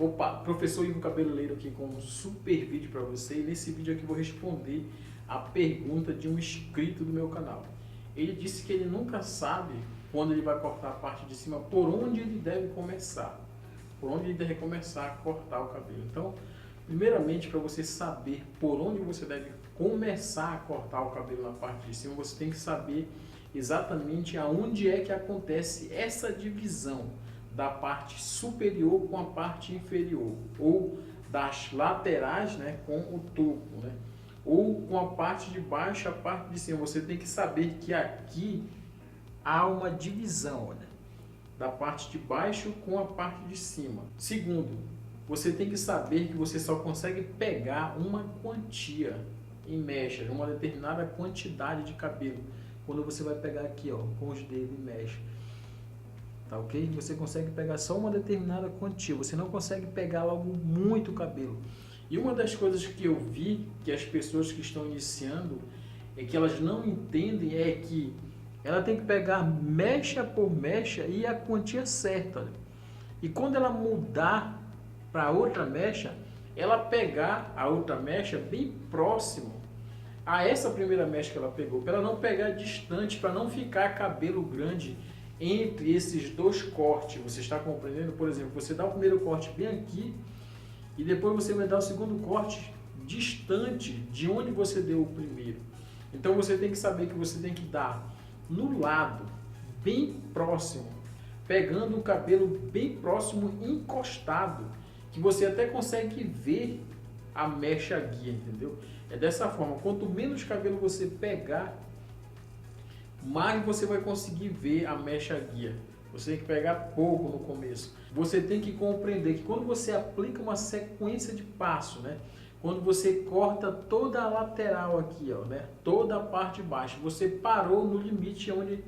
Opa, professor Ivo Cabeleireiro aqui com um super vídeo para você, e nesse vídeo aqui eu vou responder a pergunta de um inscrito do meu canal. Ele disse que ele nunca sabe quando ele vai cortar a parte de cima, por onde ele deve começar. Por onde ele deve começar a cortar o cabelo. Então, primeiramente, para você saber por onde você deve começar a cortar o cabelo na parte de cima, você tem que saber exatamente aonde é que acontece essa divisão da parte superior com a parte inferior, ou das laterais, né, com o topo, né, ou com a parte de baixo, a parte de cima. Você tem que saber que aqui há uma divisão, olha, da parte de baixo com a parte de cima. Segundo, você tem que saber que você só consegue pegar uma quantia em mechas, uma determinada quantidade de cabelo, quando você vai pegar aqui, ó, com os dedos em mecha. Tá ok? Você consegue pegar só uma determinada quantia, você não consegue pegar logo muito cabelo. E uma das coisas que eu vi que as pessoas que estão iniciando é que elas não entendem é que ela tem que pegar mecha por mecha e a quantia certa. Olha. E quando ela mudar para outra mecha, ela pegar a outra mecha bem próximo a essa primeira mecha que ela pegou, para ela não pegar distante, para não ficar cabelo grande entre esses dois cortes. Você está compreendendo? Por exemplo, você dá o primeiro corte bem aqui e depois você vai dar o segundo corte distante de onde você deu o primeiro. Então você tem que saber que você tem que dar no lado, bem próximo, pegando o cabelo bem próximo, encostado, que você até consegue ver a mecha guia, entendeu? É dessa forma, quanto menos cabelo você pegar, mais você vai conseguir ver a mecha guia. Você tem que pegar pouco no começo. Você tem que compreender que quando você aplica uma sequência de passos, né? Quando você corta toda a lateral aqui, ó, né? Toda a parte de baixo, você parou no limite onde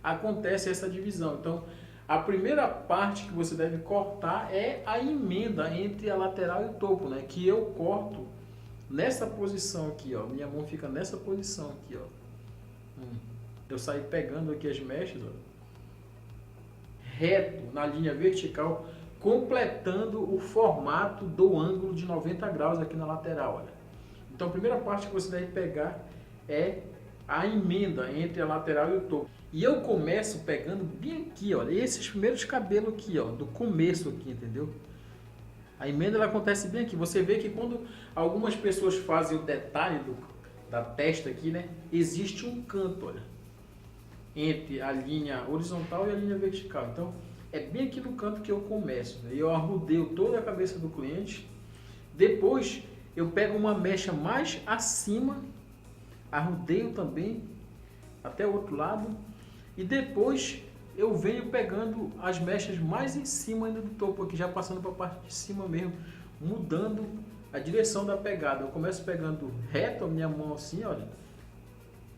acontece essa divisão. Então, a primeira parte que você deve cortar é a emenda entre a lateral e o topo, né? Que eu corto nessa posição aqui, ó. Minha mão fica nessa posição aqui, ó. Eu saí pegando aqui as mechas, ó, reto na linha vertical, completando o formato do ângulo de 90 graus aqui na lateral, olha. Então a primeira parte que você deve pegar é a emenda entre a lateral e o topo. E eu começo pegando bem aqui, olha, esses primeiros cabelos aqui, ó, do começo aqui, entendeu? A emenda ela acontece bem aqui. Você vê que quando algumas pessoas fazem o detalhe da testa aqui, né, existe um canto, olha, entre a linha horizontal e a linha vertical. Então, é bem aqui no canto que eu começo, né? Eu arrudeio toda a cabeça do cliente. Depois, eu pego uma mecha mais acima, arrudeio também até o outro lado. E depois, eu venho pegando as mechas mais em cima ainda do topo aqui, já passando para a parte de cima mesmo, mudando a direção da pegada. Eu começo pegando reto a minha mão assim, olha,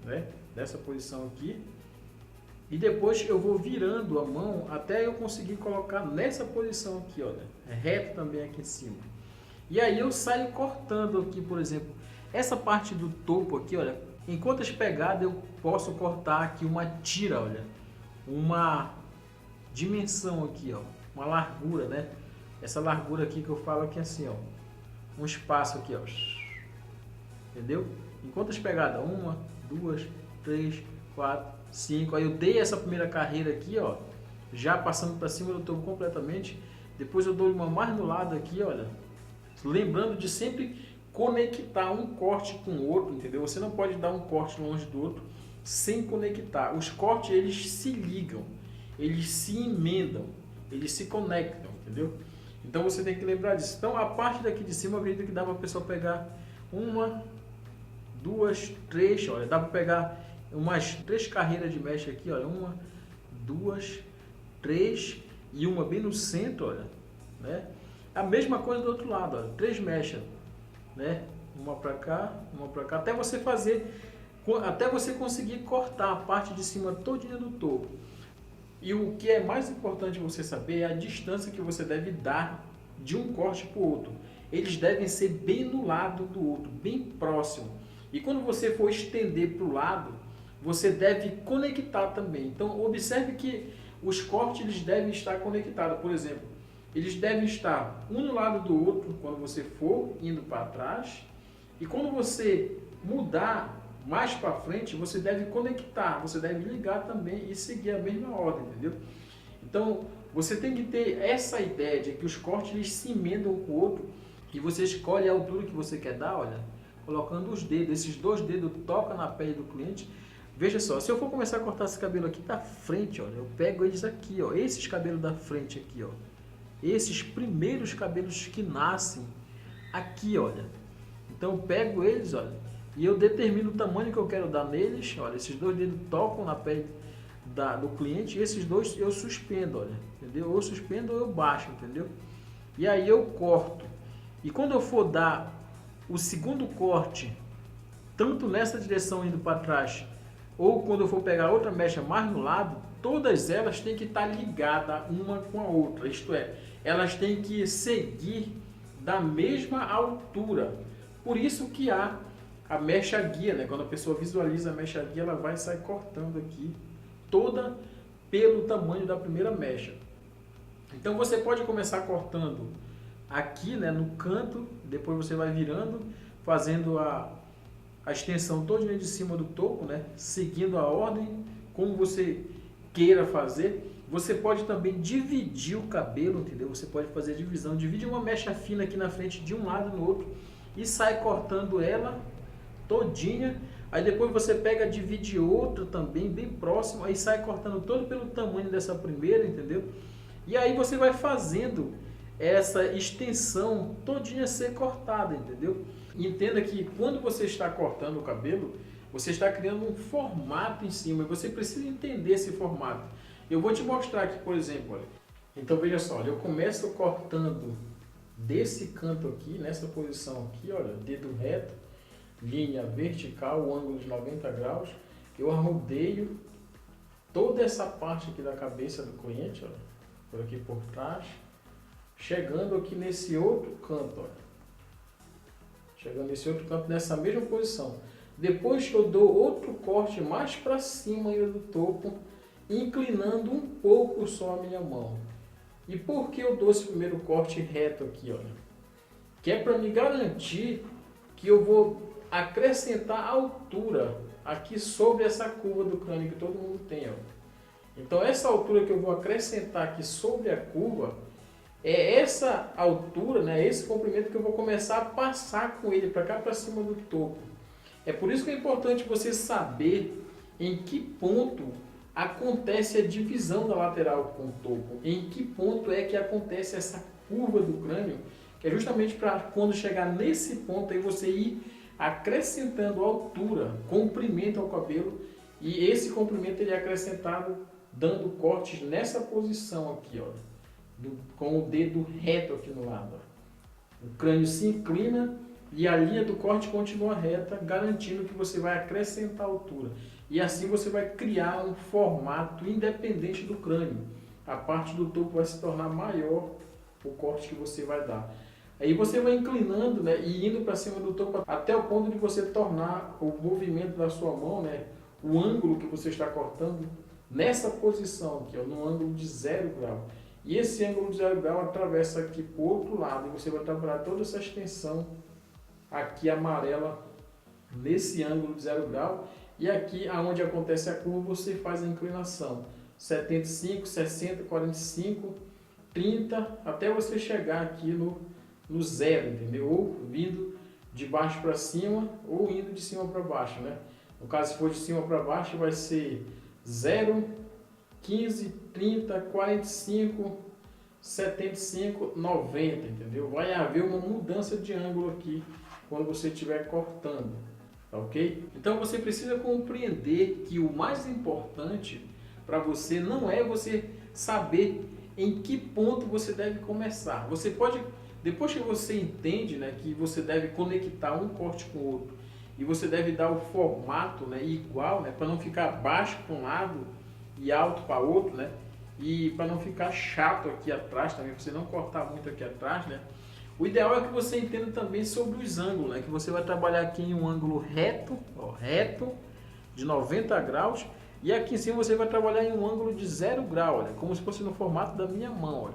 né? Nessa posição aqui. E depois eu vou virando a mão até eu conseguir colocar nessa posição aqui, olha, reto também aqui em cima. E aí eu saio cortando aqui, por exemplo, essa parte do topo aqui, olha, em quantas pegadas eu posso cortar aqui uma tira, olha, uma dimensão aqui, ó, uma largura, né? Essa largura aqui que eu falo aqui assim, ó, um espaço aqui, ó, entendeu? Em quantas pegadas? 1, 2, 3, 4, 5. Aí eu dei essa primeira carreira aqui, ó, já passando para cima do topo completamente. Depois eu dou uma mais no lado aqui, olha, lembrando de sempre conectar um corte com o outro, entendeu? Você não pode dar um corte longe do outro sem conectar. Os cortes, eles se ligam, eles se emendam, eles se conectam, entendeu? Então você tem que lembrar disso. Então a parte daqui de cima, eu acredito que dá para a pessoa pegar 1, 2, 3, olha, dá para pegar umas 3 carreiras de mecha aqui, olha, 1, 2, 3 e uma bem no centro, olha, né? A mesma coisa do outro lado, olha, 3 mechas, né? Uma para cá, até você fazer, até você conseguir cortar a parte de cima todinha do topo. E o que é mais importante você saber é a distância que você deve dar de um corte para o outro. Eles devem ser bem no lado do outro, bem próximo. E quando você for estender para o lado, você deve conectar também. Então observe que os cortes eles devem estar conectados. Por exemplo, eles devem estar um no lado do outro quando você for indo para trás, e quando você mudar mais para frente, você deve conectar, você deve ligar também e seguir a mesma ordem, entendeu? Então, você tem que ter essa ideia de que os cortes eles se emendam um com o outro, e você escolhe a altura que você quer dar, olha, colocando os dedos, esses 2 dedos tocam na pele do cliente. Veja só, se eu for começar a cortar esse cabelo aqui da frente, olha, eu pego eles aqui, ó, esses cabelos da frente aqui, ó, esses primeiros cabelos que nascem aqui, olha. Então eu pego eles, olha, e eu determino o tamanho que eu quero dar neles, olha, esses 2 dedos tocam na pele do cliente, e esses 2 eu suspendo, olha, entendeu? Ou suspendo ou eu baixo, entendeu? E aí eu corto. E quando eu for dar o segundo corte, tanto nessa direção indo para trás, ou quando eu for pegar outra mecha mais no lado, todas elas têm que estar ligadas uma com a outra, isto é, elas têm que seguir da mesma altura. Por isso que há a mecha guia, né? Quando a pessoa visualiza a mecha guia, ela vai sair cortando aqui, toda pelo tamanho da primeira mecha. Então você pode começar cortando aqui, né, no canto, depois você vai virando, fazendo a extensão toda de cima do topo, né, seguindo a ordem, como você queira fazer. Você pode também dividir o cabelo, entendeu? Você pode fazer a divisão, divide uma mecha fina aqui na frente de um lado no outro e sai cortando ela todinha. Aí depois você pega, divide outra também bem próximo, aí sai cortando todo pelo tamanho dessa primeira, entendeu? E aí você vai fazendo essa extensão todinha ser cortada, entendeu? Entenda que quando você está cortando o cabelo, você está criando um formato em cima, e você precisa entender esse formato. Eu vou te mostrar aqui, por exemplo, olha. Então veja só, olha, eu começo cortando desse canto aqui, nessa posição aqui, olha, dedo reto, linha vertical, o ângulo de 90 graus, eu arrodeio toda essa parte aqui da cabeça do cliente, olha, por aqui por trás, chegando aqui nesse outro canto, olha. Chegando nesse outro canto, nessa mesma posição. Depois eu dou outro corte mais para cima ainda do topo, inclinando um pouco só a minha mão. E por que eu dou esse primeiro corte reto aqui, olha? Que é para me garantir que eu vou acrescentar altura aqui sobre essa curva do crânio que todo mundo tem, ó. Então essa altura que eu vou acrescentar aqui sobre a curva, é essa altura, né, esse comprimento que eu vou começar a passar com ele para cá, para cima do topo. É por isso que é importante você saber em que ponto acontece a divisão da lateral com o topo, em que ponto é que acontece essa curva do crânio, que é justamente para quando chegar nesse ponto aí você ir acrescentando altura, comprimento ao cabelo, e esse comprimento ele é acrescentado dando cortes nessa posição aqui, ó, com o dedo reto aqui no lado. Ó. O crânio se inclina e a linha do corte continua reta, garantindo que você vai acrescentar altura. E assim você vai criar um formato independente do crânio. A parte do topo vai se tornar maior o corte que você vai dar. Aí você vai inclinando, né, e indo para cima do topo até o ponto de você tornar o movimento da sua mão, né, o ângulo que você está cortando nessa posição aqui, ó, no ângulo de 0 grau. E esse ângulo de 0 grau atravessa aqui para o outro lado e você vai trabalhar toda essa extensão aqui amarela nesse ângulo de 0 grau. E aqui aonde acontece a curva você faz a inclinação 75, 60, 45, 30 até você chegar aqui no zero, entendeu? Ou vindo de baixo para cima ou indo de cima para baixo, né? No caso, se for de cima para baixo, vai ser 0, 15, 30, 45, 75, 90, entendeu? Vai haver uma mudança de ângulo aqui quando você estiver cortando, tá ok? Então você precisa compreender que o mais importante para você não é você saber em que ponto você deve começar. Você pode, depois que você entende, né, que você deve conectar um corte com o outro e você deve dar o formato, né, igual, né, para não ficar baixo para um lado e alto para outro, né, e para não ficar chato aqui atrás também, você não cortar muito aqui atrás, né. O ideal é que você entenda também sobre os ângulos, né, que você vai trabalhar aqui em um ângulo reto, ó, reto de 90 graus. E aqui em cima você vai trabalhar em um ângulo de 0 grau, olha, como se fosse no formato da minha mão, olha.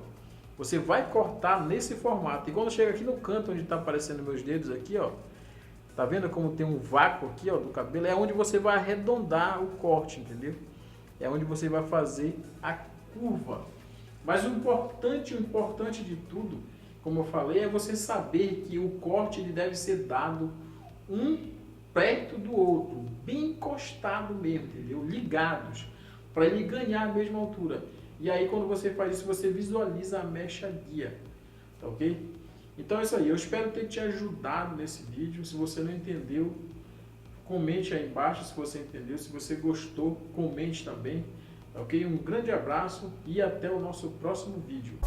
você vai cortar nesse formato. E quando chega aqui no canto onde está aparecendo meus dedos aqui, ó, tá vendo como tem um vácuo aqui, ó, do cabelo? É onde você vai arredondar o corte, entendeu? É onde você vai fazer a curva. Mas o importante de tudo, como eu falei, é você saber que o corte ele deve ser dado um perto do outro, bem encostado mesmo, entendeu? Ligados, para ele ganhar a mesma altura. E aí quando você faz isso, você visualiza a mecha guia, tá ok? Então é isso aí, eu espero ter te ajudado nesse vídeo. Se você não entendeu, comente aí embaixo se você entendeu. Se você gostou, comente também, tá ok? Um grande abraço e até o nosso próximo vídeo.